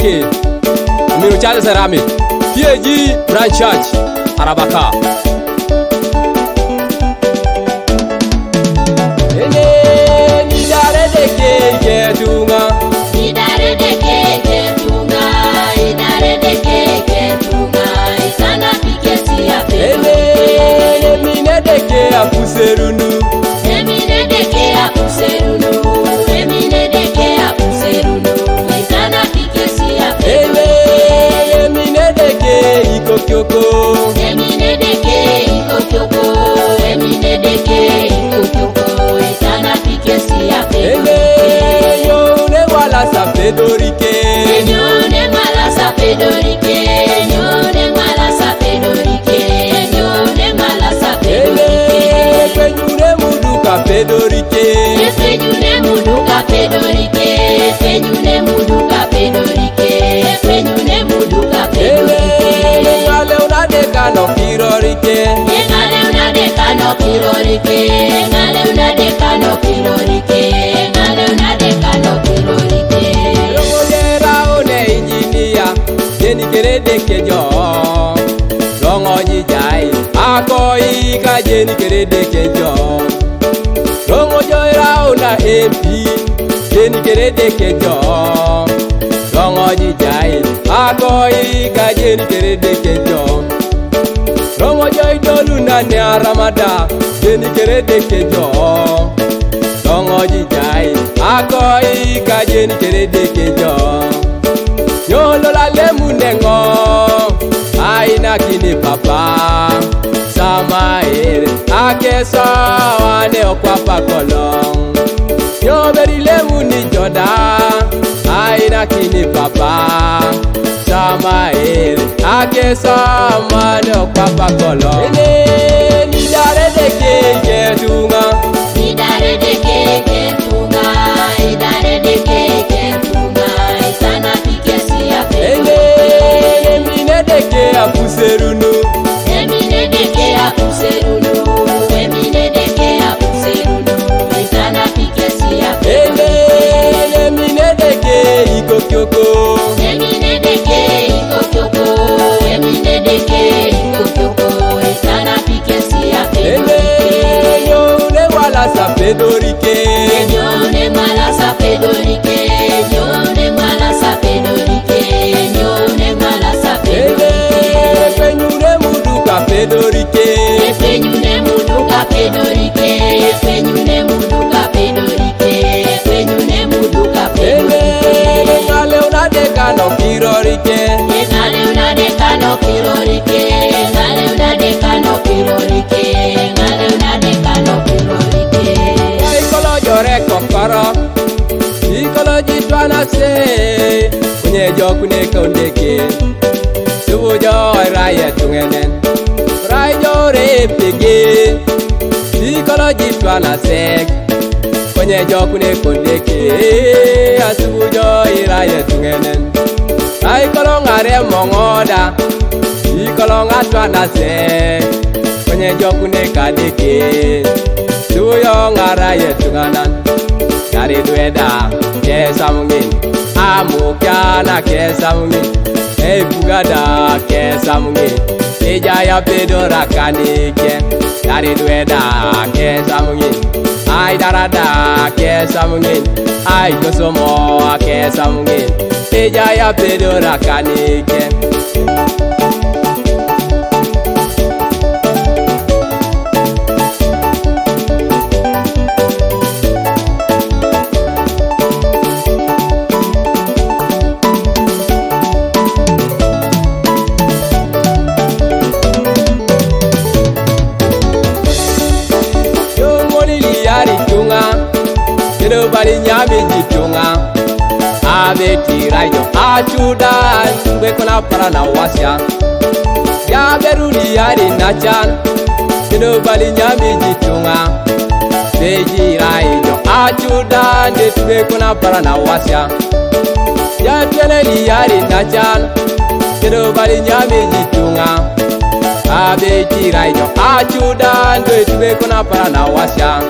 Kodeke, Amiru Charles Arami, PAG Branch Church, Arabaka. Apuserunu, emine deke apuserunu, emine deke apuserunu, isana pikesi apelo. Emine deke ikokyoko, emine deke ikokyoko, emine deke ikokyoko, isana pikesi apelo. Yone wala sapedorike, yone wala sapedorike, yone wala sapedorike, yone wala sapedorike. Pedorike, fenyune muduka pedorike, fenyune muduka pedorike, fenyune muduka pedorike. Ngale una deka no kirorike, ngale una deka no kirorike, ngale una deka no kirorike, ngale una deka no kirorike. Yera one engineer, jeni kerede kejo, longo jijai, akoi ka jeni kerede kejo. Rongo joira una MP, jeni kerede kejo. Rongo jijai, akoi ka jeni kerede kejo. Rongo joi doluna ne aramada, jeni kerede kejo. Rongo jijai, akoi ka jeni kerede kejo. Nyolo la lemu nengo, aina kini papa. Sama ere, akesa wane okwapa kolong. Nyoberi lemu ni joda, aina kini papa. Sama ere, akesa wane okwapa kolong. Nidare deke ketunga, nidare deke ketunga, nidare deke ketunga, isana pikesi apelo. Emine deke apuserunu, emine deke apuserunu, emine deke apuserunu, isana pikesi apelo. Emine deke ikokyoko, emine deke ikokyoko, emine deke ikokyoko, isana pikesi apelo. Yone wala sapedorike, yone wala sapedorike, yone wala sapedorike, yone wala sapedorike. fenyune muduka pedorike, fenyune muduka pedorike, fenyune muduka pedorike, fenyune muduka pedorike. ngale una deka no kirorike, ngale una deka no kirorike, ngale una deka no kirorike, ngale una deka no kirorike. ikolo jore kokoro, ikolo jitwana se, kunye jokune kondeke, subu joy raye tungenen, ray jore pege, ikolo jitwana se, kunye jokune kondeke, asubu joy raye tungenen, ay kolo ngare mongoda, ikolo ngatwana se, kunye jokune kadeke, suyo ngara yetunganan, yari dueda kesa mungin, amukyana kesa mungin, bugada kesa mungin, ijaya pedora kanike, yari dueda kesa mungin, ay darada kesa mungin, ay kosomo kesa mungin, ijaya pedora kanike. Bali nyami jitunga, abeti rayo achuda, ngwe kona para na wasya. Ya beruli yari nachan, bali nyami jitunga, beji rayo achuda, ngwe kona para na wasya. Ya tweleli yari nachan, bali nyami jitunga, abeti rayo achuda, ngwe kona para na wasya.